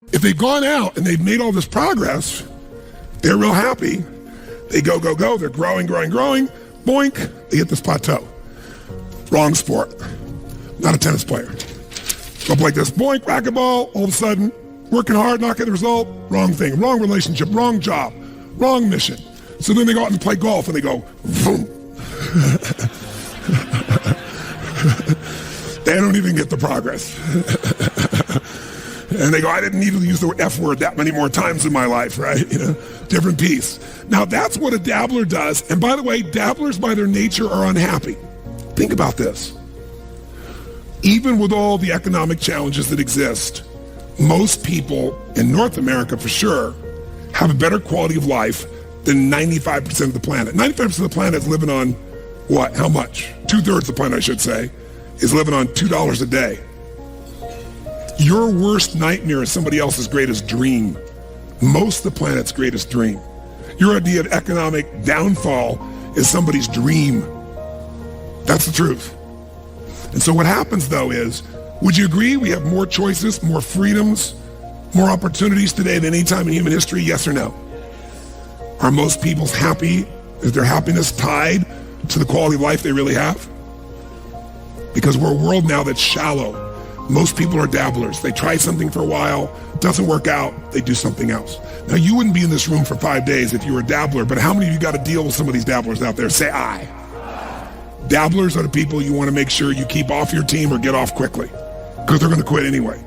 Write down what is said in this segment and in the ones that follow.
If they've gone out and they've made all this progress, they're real happy. They go, go, go. They're growing, growing, growing. Boink, they hit this plateau. Wrong sport. Not a tennis player. Go up like this. Boink, racquetball. All of a sudden, working hard, not getting the result. Wrong thing. Wrong relationship. Wrong job. Wrong mission. So then they go out and play golf and they go, boom. They don't even get the progress. And they go, I didn't need to use the F word that many more times in my life, right? Different piece. Now that's what a dabbler does. And by the way, dabblers by their nature are unhappy. Think about this. Even with all the economic challenges that exist, most people in North America for sure have a better quality of life than 95% of the planet. 95% of the planet is living on what? How much? 2/3 of the planet, I should say, is living on $2 a day. Your worst nightmare is somebody else's greatest dream. Most of the planet's greatest dream. Your idea of economic downfall is somebody's dream. That's the truth. And so what happens though is, would you agree we have more choices, more freedoms, more opportunities today than any time in human history, yes or no? Are most people happy? Is their happiness tied to the quality of life they really have? Because we're a world now that's shallow. Most people are dabblers. They try something for a while, doesn't work out, they do something else. Now you wouldn't be in this room for 5 days if you were a dabbler, but how many of you got to deal with some of these dabblers out there? Say I. Dabblers are the people you want to make sure you keep off your team or get off quickly, because they're going to quit anyway.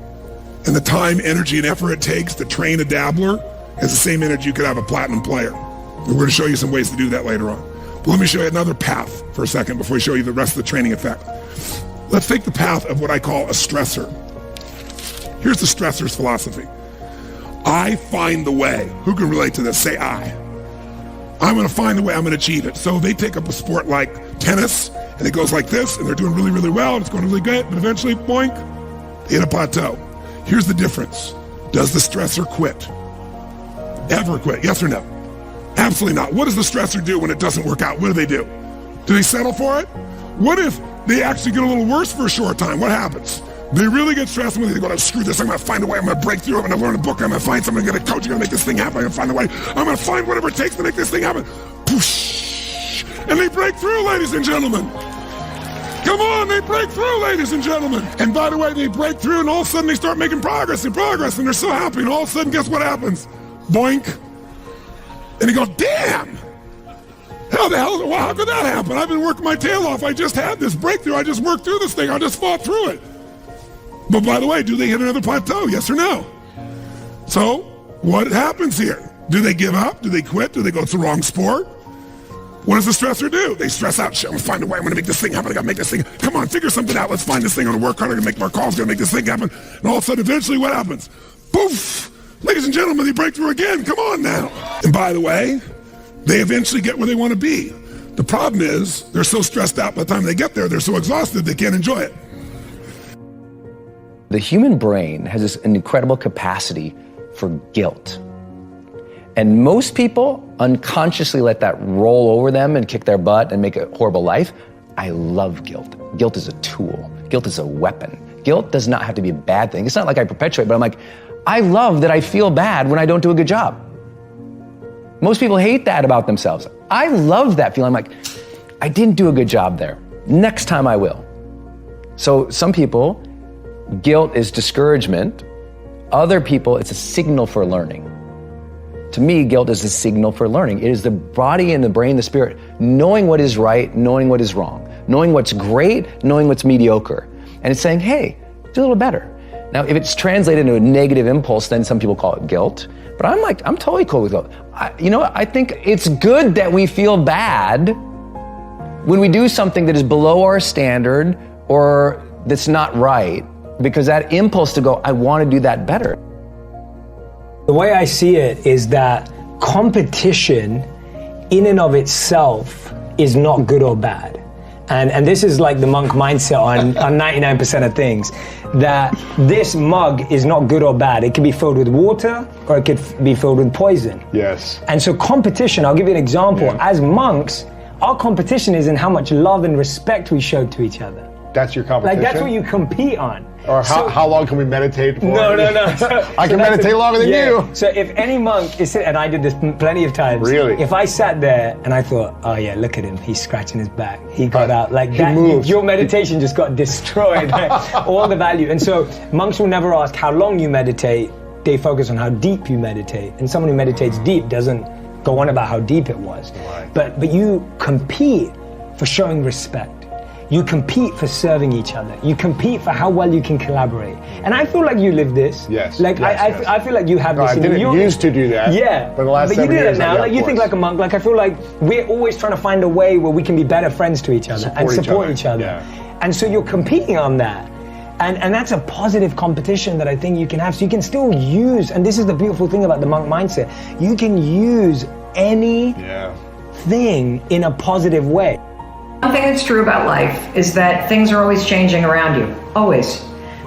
And the time, energy, and effort it takes to train a dabbler is the same energy you could have a platinum player. And we're going to show you some ways to do that later on. But let me show you another path for a second before we show you the rest of the training effect. Let's take the path of what I call a stressor. Here's the stressor's philosophy. I find the way. Who can relate to this? Say I. I'm going to find the way. I'm going to achieve it. So they take up a sport like tennis, and it goes like this, and they're doing really, really well, and it's going really good, but eventually, boink, they hit a plateau. Here's the difference. Does the stressor quit? Ever quit? Yes or no? Absolutely not. What does the stressor do when it doesn't work out? What do? Do they settle for it? What if they actually get a little worse for a short time? What happens? They really get stressed when they go, screw this, I'm going to find a way, I'm going to break through, I'm going to learn a book, I'm going to find something, I'm going to coach, I'm going to make this thing happen, I'm going to find a way, I'm going to find whatever it takes to make this thing happen. Poosh! And they break through, ladies and gentlemen. Come on, they break through, ladies and gentlemen. And by the way, they break through and all of a sudden they start making progress, and they're so happy, and all of a sudden, guess what happens? Boink. And you go, damn! How the hell, well, how could that happen? I've been working my tail off. I just had this breakthrough. I just worked through this thing. I just fought through it. But by the way, do they hit another plateau? Yes or no? So what happens here? Do they give up? Do they quit? Do they go, it's the wrong sport? What does the stressor do? They stress out. Shit, I'm going to find a way. I'm going to make this thing happen. I got to make this thing. Come on, figure something out. Let's find this thing. I'm going to work hard. I'm going to make more calls. I'm going to make this thing happen. And all of a sudden, eventually, what happens? Poof! Ladies and gentlemen, they break through again. Come on now. And by the way, they eventually get where they want to be. The problem is they're so stressed out by the time they get there, they're so exhausted they can't enjoy it. The human brain has an incredible capacity for guilt. And most people unconsciously let that roll over them and kick their butt and make a horrible life. I love guilt. Guilt is a tool. Guilt is a weapon. Guilt does not have to be a bad thing. It's not like I perpetuate, but I'm like, I love that I feel bad when I don't do a good job. Most people hate that about themselves. I love that feeling. I'm like, I didn't do a good job there. Next time I will. So some people, guilt is discouragement. Other people, it's a signal for learning. To me, guilt is a signal for learning. It is the body and the brain, the spirit, knowing what is right, knowing what is wrong, knowing what's great, knowing what's mediocre. And it's saying, hey, do a little better. Now, if it's translated into a negative impulse, then some people call it guilt. But I'm totally cool with guilt. I think it's good that we feel bad when we do something that is below our standard or that's not right, because that impulse to go, I want to do that better. The way I see it is that competition in and of itself is not good or bad. And this is like the monk mindset on 99% of things, that this mug is not good or bad. It can be filled with water or it could be filled with poison. Yes. And so competition, I'll give you an example. Yeah. As monks, our competition is in how much love and respect we show to each other. That's your competition? Like that's what you compete on. Or how long can we meditate for? No. I can meditate longer than you. So if any monk is sitting, and I did this plenty of times. Really? If I sat there and I thought, oh yeah, look at him, he's scratching his back. He got out like he that. moved. Your meditation just got destroyed. All the value. And so monks will never ask how long you meditate. They focus on how deep you meditate. And someone who meditates deep doesn't go on about how deep it was. Right. But you compete for showing respect. You compete for serving each other. You compete for how well you can collaborate. And I feel like you live this. Yes. Like yes. I feel like you have No, this. I didn't used to do that. Yeah. But the last you 7 do years, that now. Like you think like a monk. Like I feel like we're always trying to find a way where we can be better friends to each other and support each other. Yeah. And so you're competing on that. And that's a positive competition that I think you can have. So you can still use, and this is the beautiful thing about the monk mindset, you can use any thing in a positive way. One thing that's true about life is that things are always changing around you, always.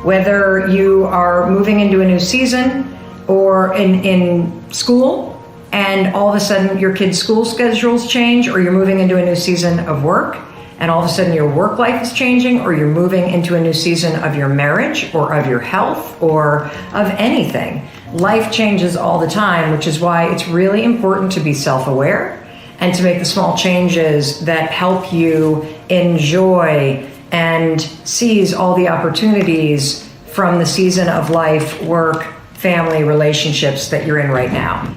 Whether you are moving into a new season or in school and all of a sudden your kids' school schedules change, or you're moving into a new season of work and all of a sudden your work life is changing, or you're moving into a new season of your marriage or of your health or of anything. Life changes all the time, which is why it's really important to be self-aware and to make the small changes that help you enjoy and seize all the opportunities from the season of life, work, family, relationships that you're in right now.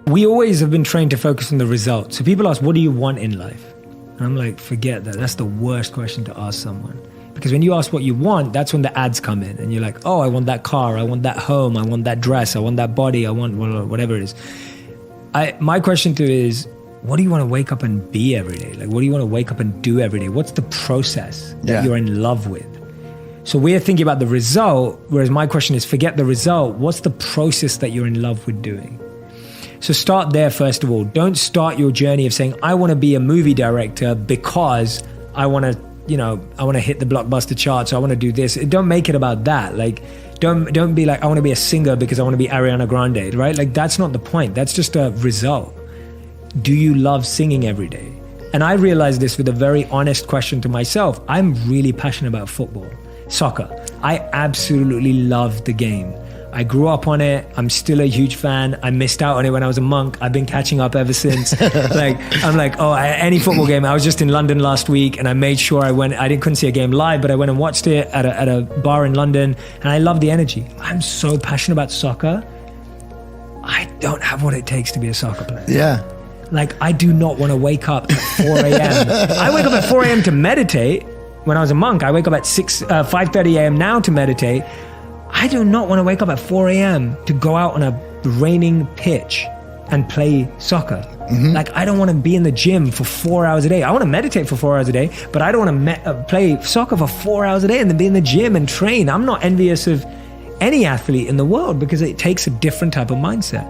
We always have been trained to focus on the result. So people ask, what do you want in life? And I'm like, forget that. That's the worst question to ask someone. Because when you ask what you want, that's when the ads come in. And you're like, oh, I want that car, I want that home, I want that dress, I want that body, I want whatever it is. My question to you is, what do you want to wake up and be every day? Like, what do you want to wake up and do every day? What's the process that you're in love with? So we're thinking about the result, whereas my question is, forget the result. What's the process that you're in love with doing? So start there, first of all. Don't start your journey of saying, I want to be a movie director because I want to hit the blockbuster charts. I want to do this. Don't make it about that. Like, don't be like, I want to be a singer because I want to be Ariana Grande, right? Like, that's not the point. That's just a result. Do you love singing every day? And I realized this with a very honest question to myself. I'm really passionate about football, soccer. I absolutely love the game. I grew up on it. I'm still a huge fan. I missed out on it when I was a monk. I've been catching up ever since. Any football game. I was just in London last week and I made sure I went. I couldn't see a game live, but I went and watched it at a bar in London, and I love the energy. I'm so passionate about soccer. I don't have what it takes to be a soccer player. Yeah. Like, I do not want to wake up at 4 a.m. I wake up at 4 a.m. to meditate. When I was a monk, I wake up at 5:30 a.m. now to meditate. I do not want to wake up at 4 a.m. to go out on a raining pitch and play soccer. Mm-hmm. Like, I don't want to be in the gym for 4 hours a day. I want to meditate for 4 hours a day, but I don't want to play soccer for 4 hours a day and then be in the gym and train. I'm not envious of any athlete in the world because it takes a different type of mindset.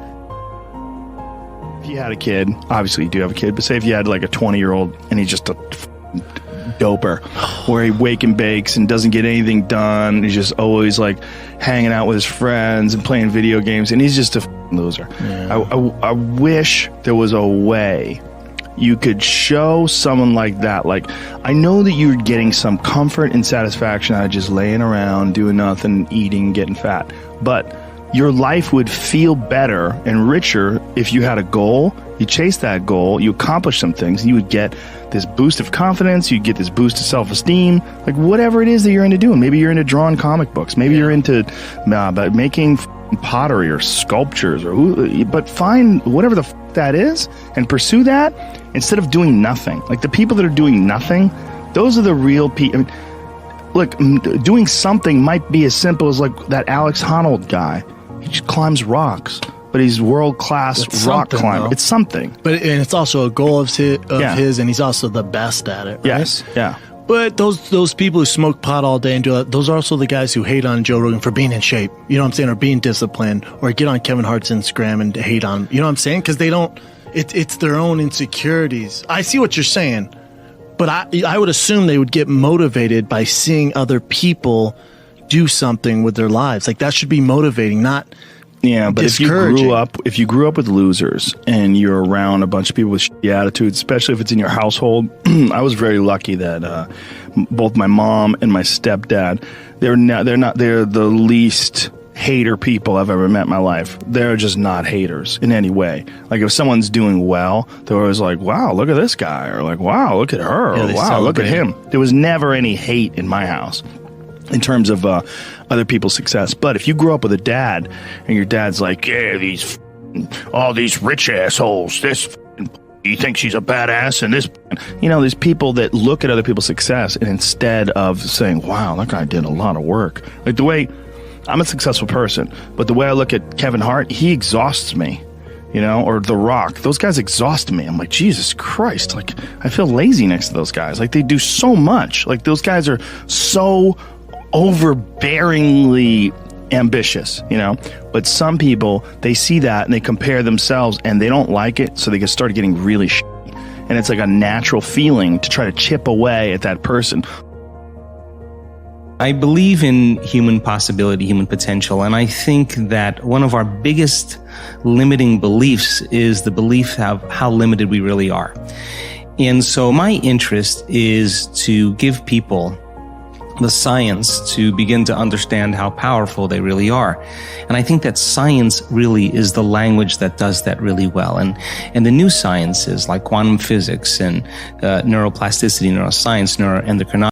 If you had a kid, obviously you do have a kid, but say if you had like a 20-year-old and he's just a doper where he wake and bakes and doesn't get anything done, he's just always like hanging out with his friends and playing video games, and he's just a loser. Yeah. I wish there was a way you could show someone like that, like, I know that you're getting some comfort and satisfaction out of just laying around doing nothing, eating, getting fat, but your life would feel better and richer if you had a goal, you chase that goal, you accomplish some things, you would get this boost of confidence, you get this boost of self-esteem, like whatever it is that you're into doing. Maybe you're into drawing comic books, maybe you're into making pottery or sculptures, but find whatever the that is and pursue that instead of doing nothing. Like, the people that are doing nothing, those are the real people. I mean, look, doing something might be as simple as like that Alex Honnold guy. He just climbs rocks, but he's world-class rock climber. Though. It's something. And it's also a goal of his, and he's also the best at it, right? Yes, yeah. But those people who smoke pot all day and do that, those are also the guys who hate on Joe Rogan for being in shape, you know what I'm saying, or being disciplined, or get on Kevin Hart's Instagram and hate on, you know what I'm saying? Because they don't, it's their own insecurities. I see what you're saying, but I would assume they would get motivated by seeing other people do something with their lives. Like, that should be motivating, not Yeah, but if you grew up with losers and you're around a bunch of people with shitty attitudes, especially if it's in your household, I was very lucky that both my mom and my stepdad, they're the least hater people I've ever met in my life. They're just not haters in any way. Like if someone's doing well, they're always like, wow, look at this guy, or like, wow, look at her, or wow, look at him. There was never any hate in my house in terms of other people's success. But if you grew up with a dad and your dad's like, yeah, all these rich assholes, he thinks she's a badass, and this, there's people that look at other people's success, and instead of saying, wow, that guy did a lot of work, like the way I'm a successful person, but the way I look at Kevin Hart, he exhausts me, or The Rock. Those guys exhaust me. I'm like, Jesus Christ. Like, I feel lazy next to those guys. Like, they do so much. Like, those guys are so overbearingly ambitious, But some people, they see that and they compare themselves and they don't like it, so they start getting really shitty. And it's like a natural feeling to try to chip away at that person. I believe in human possibility, human potential, and I think that one of our biggest limiting beliefs is the belief of how limited we really are. And so my interest is to give people the science to begin to understand how powerful they really are. And I think that science really is the language that does that really well. And the new sciences like quantum physics and neuroplasticity, neuroscience, neuroendocrinology,